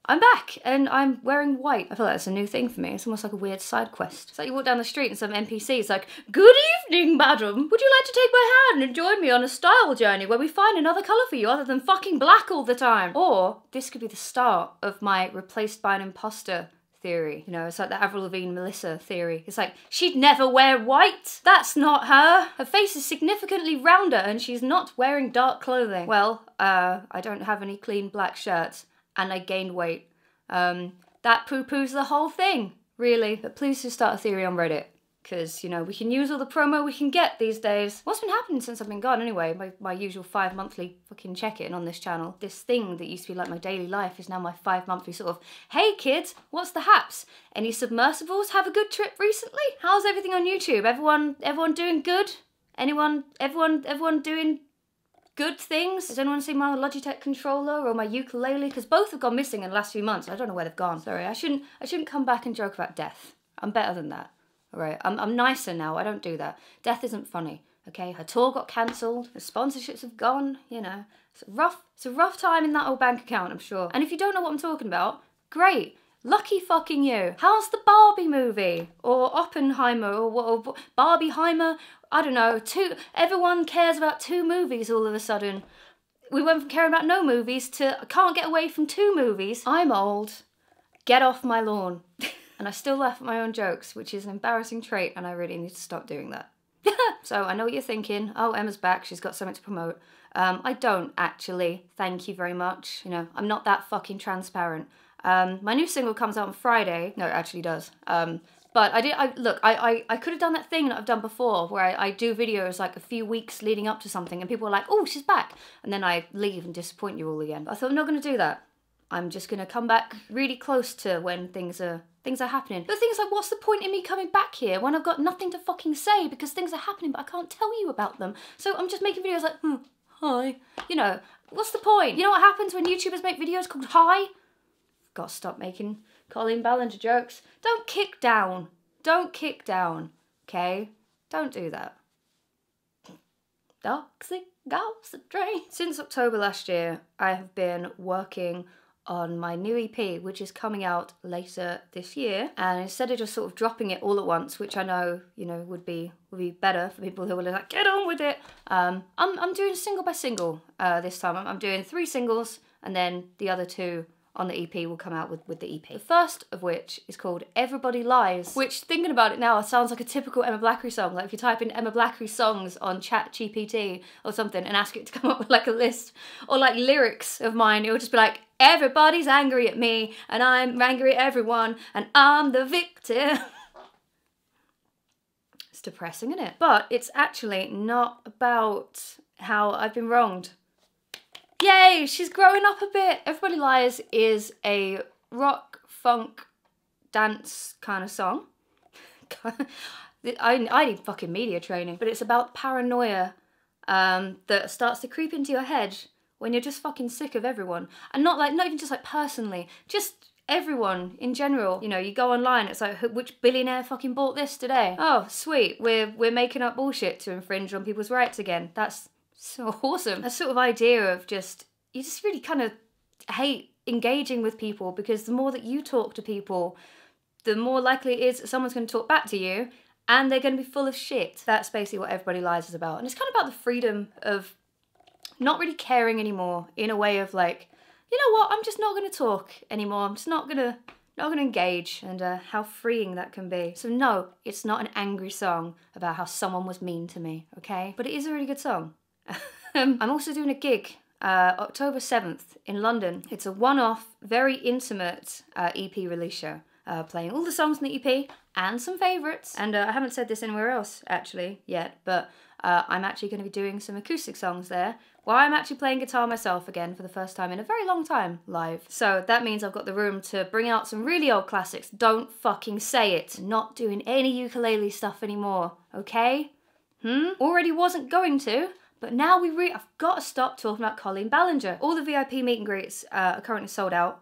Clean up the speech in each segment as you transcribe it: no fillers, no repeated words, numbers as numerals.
I'm back and I'm wearing white. I feel like that's a new thing for me. It's almost like a weird side quest. It's like you walk down the street and some NPC is like, "Good evening, madam. Would you like to take my hand and join me on a style journey where we find another colour for you other than fucking black all the time?" Or this could be the start of my replaced by an imposter theory. You know, it's like the Avril Lavigne Melissa theory. It's like, she'd never wear white. That's not her. Her face is significantly rounder and she's not wearing dark clothing. Well, I don't have any clean black shirts. And I gained weight. That poo-poos the whole thing, really. But please just start a theory on Reddit, because, you know, we can use all the promo we can get these days. What's been happening since I've been gone anyway? My usual 5 monthly fucking check-in on this channel. This thing that used to be like my daily life is now my 5 monthly sort of, hey kids, what's the haps? Any submersibles have a good trip recently? How's everything on YouTube? Everyone doing good? Everyone doing good things? Has anyone seen my Logitech controller or my ukulele? Because both have gone missing in the last few months. I don't know where they've gone. Sorry, I shouldn't come back and joke about death. I'm better than that. All right, I'm nicer now. I don't do that. Death isn't funny. Okay, her tour got cancelled. The sponsorships have gone. You know, it's a rough time in that old bank account, I'm sure. And if you don't know what I'm talking about, great. Lucky fucking you. How's the Barbie movie? Or Oppenheimer, or Barbieheimer? I don't know. Everyone cares about 2 movies all of a sudden. We went from caring about no movies to I can't get away from 2 movies. I'm old. Get off my lawn. And I still laugh at my own jokes, which is an embarrassing trait, and I really need to stop doing that. So I know what you're thinking. Oh, Emma's back. She's got something to promote. I don't actually. Thank you very much. You know, I'm not that fucking transparent. My new single comes out on Friday. No, it actually does. But I could have done that thing that I've done before where I do videos like a few weeks leading up to something and people are like, oh, she's back. And then I leave and disappoint you all again. I thought, I'm not going to do that. I'm just going to come back really close to when things are happening. But things like, what's the point in me coming back here when I've got nothing to fucking say because things are happening but I can't tell you about them. So I'm just making videos like, hi. You know, what's the point? You know what happens when YouTubers make videos called hi? Got to stop making Colleen Ballinger jokes. Don't kick down. Don't kick down. Okay? Don't do that. Toxic gossip train. Since October last year, I have been working on my new EP, which is coming out later this year. And instead of just sort of dropping it all at once, which I know, you know, would be better for people who are like, get on with it. I'm doing single by single this time. I'm doing 3 singles, and then the other 2 on the EP will come out with the EP. The first of which is called Everybody Lies, which, thinking about it now, sounds like a typical Emma Blackery song. Like if you type in Emma Blackery songs on ChatGPT or something and ask it to come up with like a list or like lyrics of mine, it would just be like, everybody's angry at me and I'm angry at everyone and I'm the victim. It's depressing, isn't it? But it's actually not about how I've been wronged. Yay, she's growing up a bit. Everybody Lies is a rock, funk, dance kind of song. I need fucking media training. But it's about paranoia that starts to creep into your head when you're just fucking sick of everyone. And not even just like personally, just everyone in general. You know, you go online, it's like, which billionaire fucking bought this today? Oh, sweet, we're making up bullshit to infringe on people's rights again. That's so awesome. That sort of idea of you just really kind of hate engaging with people because the more that you talk to people, the more likely it is that someone's going to talk back to you and they're going to be full of shit. That's basically what Everybody Lies is about. And it's kind of about the freedom of not really caring anymore in a way of like, you know what, I'm just not going to talk anymore. I'm just not going to engage, and how freeing that can be. So no, it's not an angry song about how someone was mean to me, okay? But it is a really good song. I'm also doing a gig October 7th in London. It's a one-off, very intimate EP release show, playing all the songs in the EP and some favourites. And I haven't said this anywhere else actually yet, but I'm actually going to be doing some acoustic songs there while I'm actually playing guitar myself again for the first time in a very long time live. So that means I've got the room to bring out some really old classics. Don't fucking say it. Not doing any ukulele stuff anymore, okay? Already wasn't going to. But now I've got to stop talking about Colleen Ballinger. All the VIP meet and greets are currently sold out.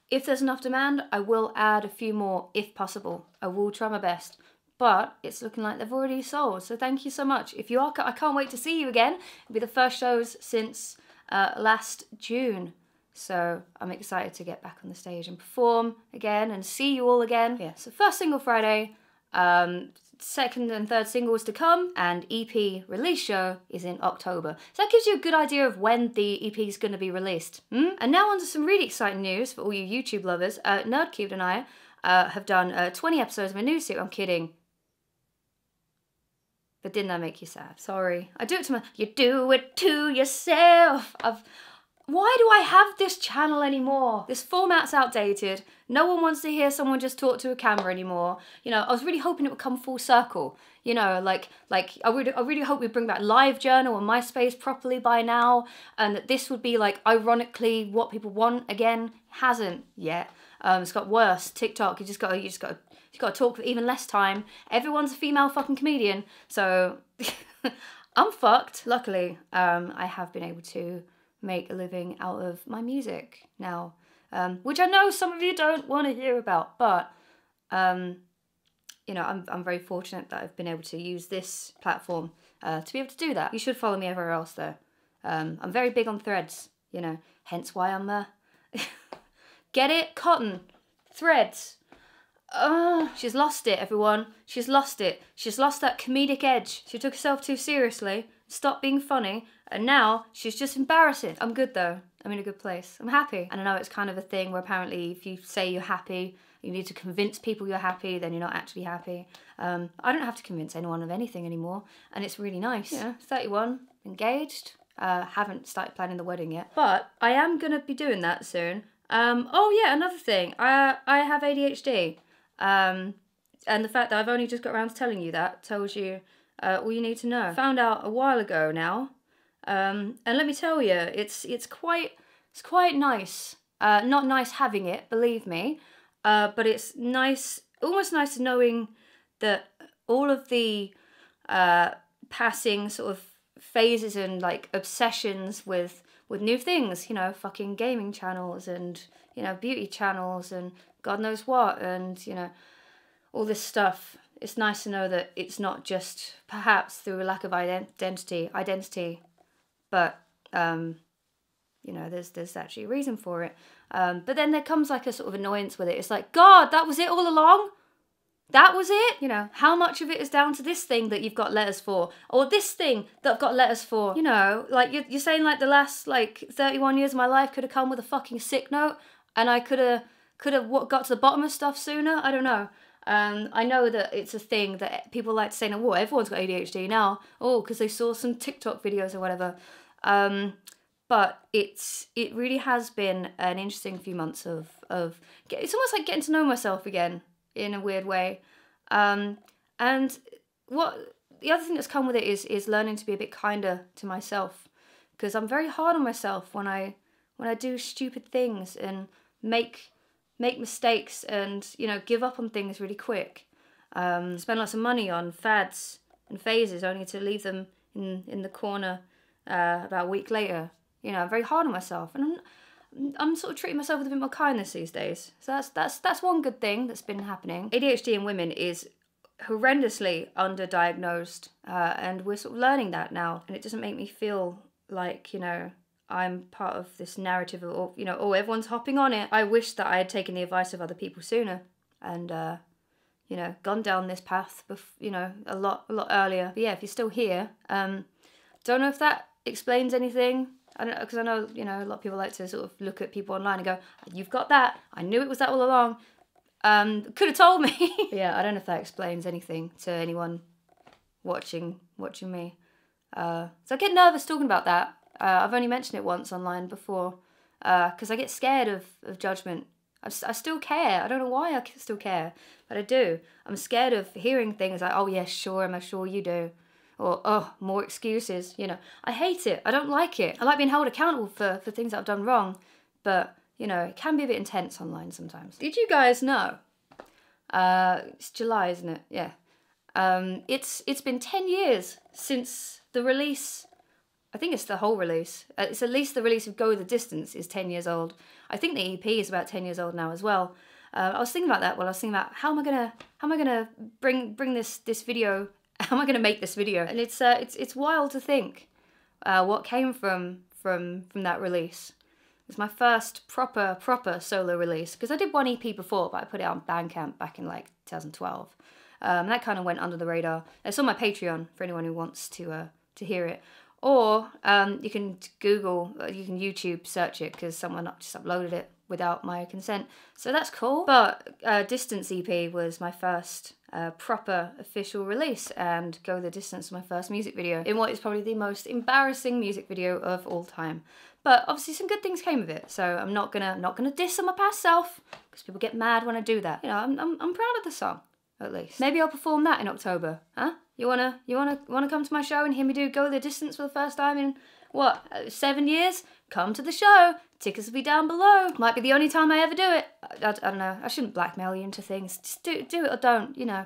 If there's enough demand, I will add a few more if possible. I will try my best. But it's looking like they've already sold, so thank you so much. If you are, I can't wait to see you again. It'll be the first shows since last June. So I'm excited to get back on the stage and perform again and see you all again. Yeah, so first single Friday, second and third singles to come, and EP release show is in October. So that gives you a good idea of when the EP is going to be released. And now on to some really exciting news for all you YouTube lovers. Nerdcubed and I have done 20 episodes of a new series. I'm kidding. But didn't that make you sad? Sorry. I do it to you do it to yourself. Why do I have this channel anymore? This format's outdated. No one wants to hear someone just talk to a camera anymore. You know, I was really hoping it would come full circle. You know, like I really hope we bring back LiveJournal and MySpace properly by now, and that this would be like ironically what people want again. Hasn't yet. It's got worse. TikTok, you just gotta talk for even less time. Everyone's a female fucking comedian, so I'm fucked. Luckily, I have been able to make a living out of my music now, which I know some of you don't want to hear about, but you know, I'm very fortunate that I've been able to use this platform to be able to do that. You should follow me everywhere else though. I'm very big on threads, you know, hence why I'm get it? Cotton. Threads. She's lost it, everyone. She's lost it. She's lost that comedic edge. She took herself too seriously, stopped being funny, and now she's just embarrassing. I'm good though. I'm in a good place. I'm happy. And I know it's kind of a thing where apparently if you say you're happy, you need to convince people you're happy, then you're not actually happy. I don't have to convince anyone of anything anymore, and it's really nice. Yeah, 31, engaged. Haven't started planning the wedding yet, but I am gonna be doing that soon. Oh yeah, another thing. I have ADHD. And the fact that I've only just got around to telling you that tells you all you need to know. Found out a while ago now, and let me tell you, it's quite nice. Not nice having it, believe me, but it's nice, almost nice knowing that all of the passing sort of phases and like obsessions with new things, you know, fucking gaming channels and, you know, beauty channels and God knows what, and, you know, all this stuff. It's nice to know that it's not just perhaps through a lack of identity, but, you know, there's actually a reason for it. But then there comes like a sort of annoyance with it. It's like, God, that was it all along? That was it? You know, how much of it is down to this thing that you've got letters for? Or this thing that I've got letters for? You know, like you're saying like the last like 31 years of my life could have come with a fucking sick note and I could have got to the bottom of stuff sooner? I don't know. I know that it's a thing that people like to say, well, everyone's got ADHD now. Oh, because they saw some TikTok videos or whatever. But it really has been an interesting few months of it's almost like getting to know myself again in a weird way. And what the other thing that's come with it is learning to be a bit kinder to myself, because I'm very hard on myself when I do stupid things and make mistakes and, you know, give up on things really quick. Spend lots of money on fads and phases only to leave them in the corner about a week later. You know, I'm very hard on myself, and I'm sort of treating myself with a bit more kindness these days. So that's one good thing that's been happening. ADHD in women is horrendously underdiagnosed, and we're sort of learning that now. And it doesn't make me feel like, you know, I'm part of this narrative of, you know, oh, everyone's hopping on it. I wish that I had taken the advice of other people sooner and, you know, gone down this path, you know, a lot earlier. But yeah, if you're still here, don't know if that explains anything. I don't know, because I know, you know, a lot of people like to sort of look at people online and go, you've got that. I knew it was that all along. Could have told me. Yeah, I don't know if that explains anything to anyone watching me. So I get nervous talking about that. I've only mentioned it once online before, because I get scared of judgment. I still care. I don't know why I still care, but I do. I'm scared of hearing things like, oh yeah, sure, am I sure you do? Or, oh, more excuses, you know. I hate it. I don't like it. I like being held accountable for things that I've done wrong, but, you know, it can be a bit intense online sometimes. Did you guys know? It's July, isn't it? Yeah. It's been 10 years since the release. I think it's the whole release. It's at least the release of Go the Distance is 10 years old. I think the EP is about 10 years old now as well. I was thinking about that while I was thinking about how am I gonna bring this video. How am I gonna make this video? And it's wild to think what came from that release. was my first proper solo release, because I did one EP before, but I put it on Bandcamp back in like 2012. That kind of went under the radar. It's on my Patreon for anyone who wants to hear it. Or you can Google, you can YouTube search it, because someone just uploaded it without my consent. So that's cool. But Distance EP was my first proper official release, and Go the Distance was my first music video in what is probably the most embarrassing music video of all time. But obviously some good things came of it, so I'm not gonna diss on my past self, because people get mad when I do that. You know, I'm proud of the song, at least. Maybe I'll perform that in October, huh? You wanna come to my show and hear me do Go the Distance for the first time in what, 7 years? Come to the show. Tickets will be down below. Might be the only time I ever do it. I don't know. I shouldn't blackmail you into things. Just do it or don't. You know,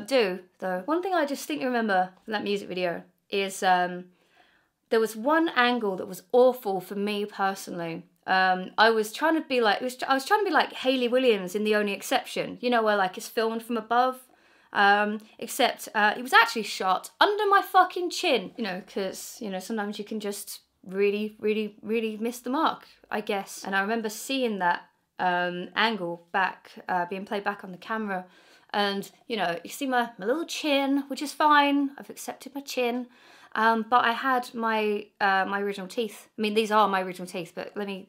do though. One thing I distinctly remember from that music video is there was one angle that was awful for me personally. I was trying to be like Hayley Williams in The Only Exception. You know, where like it's filmed from above. Except it was actually shot under my fucking chin. You know, because you know sometimes you can just really miss the mark, I guess. And I remember seeing that angle back being played back on the camera, and you know you see my little chin, which is fine. I've accepted my chin. But I had my my original teeth. I mean, these are my original teeth, but let me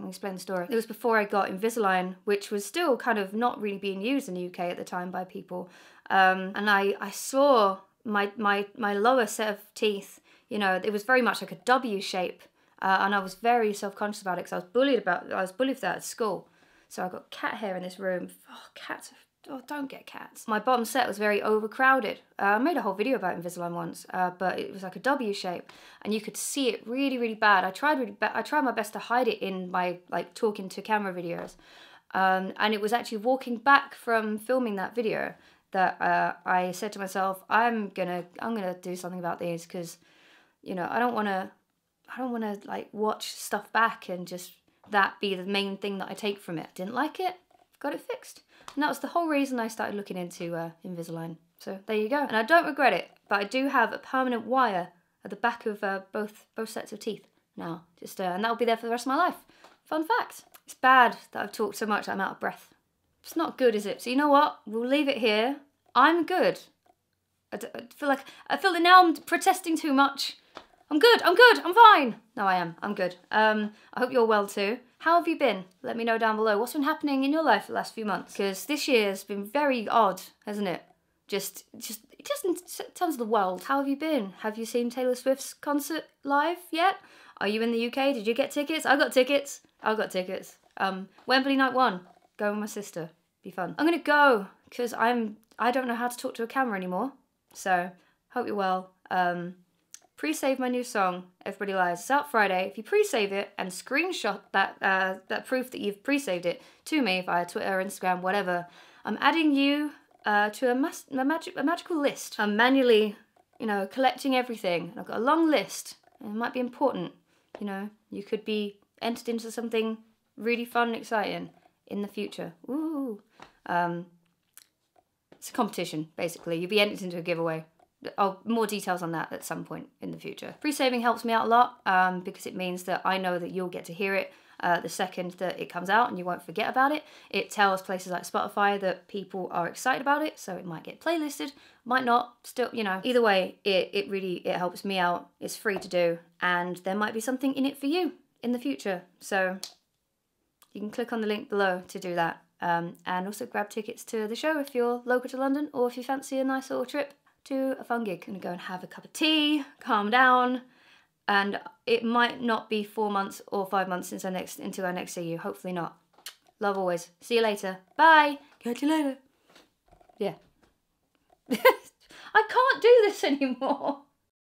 explain the story. It was before I got Invisalign, which was still kind of not really being used in the UK at the time by people. And I saw my lower set of teeth, you know, it was very much like a W shape. And I was very self-conscious about it, because I was bullied for that at school. So I got cat hair in this room. Oh, cats. Oh, don't get cats. My bottom set was very overcrowded. I made a whole video about Invisalign once, but it was like a W shape, and you could see it really bad. I tried my best to hide it in my like talking to camera videos, and it was actually walking back from filming that video that I said to myself, I'm gonna do something about these, because you know I don't want to like watch stuff back and just that be the main thing that I take from it. Didn't like it, got it fixed. And that was the whole reason I started looking into Invisalign. So there you go. And I don't regret it, but I do have a permanent wire at the back of both sets of teeth now. Just and that'll be there for the rest of my life. Fun fact. It's bad that I've talked so much that I'm out of breath. It's not good, is it? So you know what? We'll leave it here. I'm good. I feel that now I'm protesting too much. I'm good, I'm fine. No, I am, I'm good. I hope you're well too. How have you been? Let me know down below. What's been happening in your life the last few months? Because this year has been very odd, hasn't it? Just in terms of the world. How have you been? Have you seen Taylor Swift's concert live yet? Are you in the UK? Did you get tickets? I got tickets. Wembley night 1. Going with my sister. Be fun. I'm gonna go, because I don't know how to talk to a camera anymore. So, hope you're well. Pre-save my new song, Everybody Lies. It's out Friday. If you pre-save it and screenshot that proof that you've pre-saved it to me via Twitter, Instagram, whatever, I'm adding you to a magical list. I'm manually, you know, collecting everything. I've got a long list. It might be important. You know, you could be entered into something really fun and exciting in the future. Ooh. It's a competition, basically. You'll be entered into a giveaway. More details on that at some point in the future. Pre-saving helps me out a lot because it means that I know that you'll get to hear it the second that it comes out, and you won't forget about it. It tells places like Spotify that people are excited about it, so it might get playlisted, might not, still, you know. Either way, it really helps me out. It's free to do, and there might be something in it for you in the future. So you can click on the link below to do that. And also grab tickets to the show if you're local to London, or if you fancy a nice little trip to a fun gig. I'm gonna go and have a cup of tea, calm down, and it might not be 4 months or 5 months until I next see you. Hopefully not. Love always. See you later. Bye. Catch you later. Yeah. I can't do this anymore.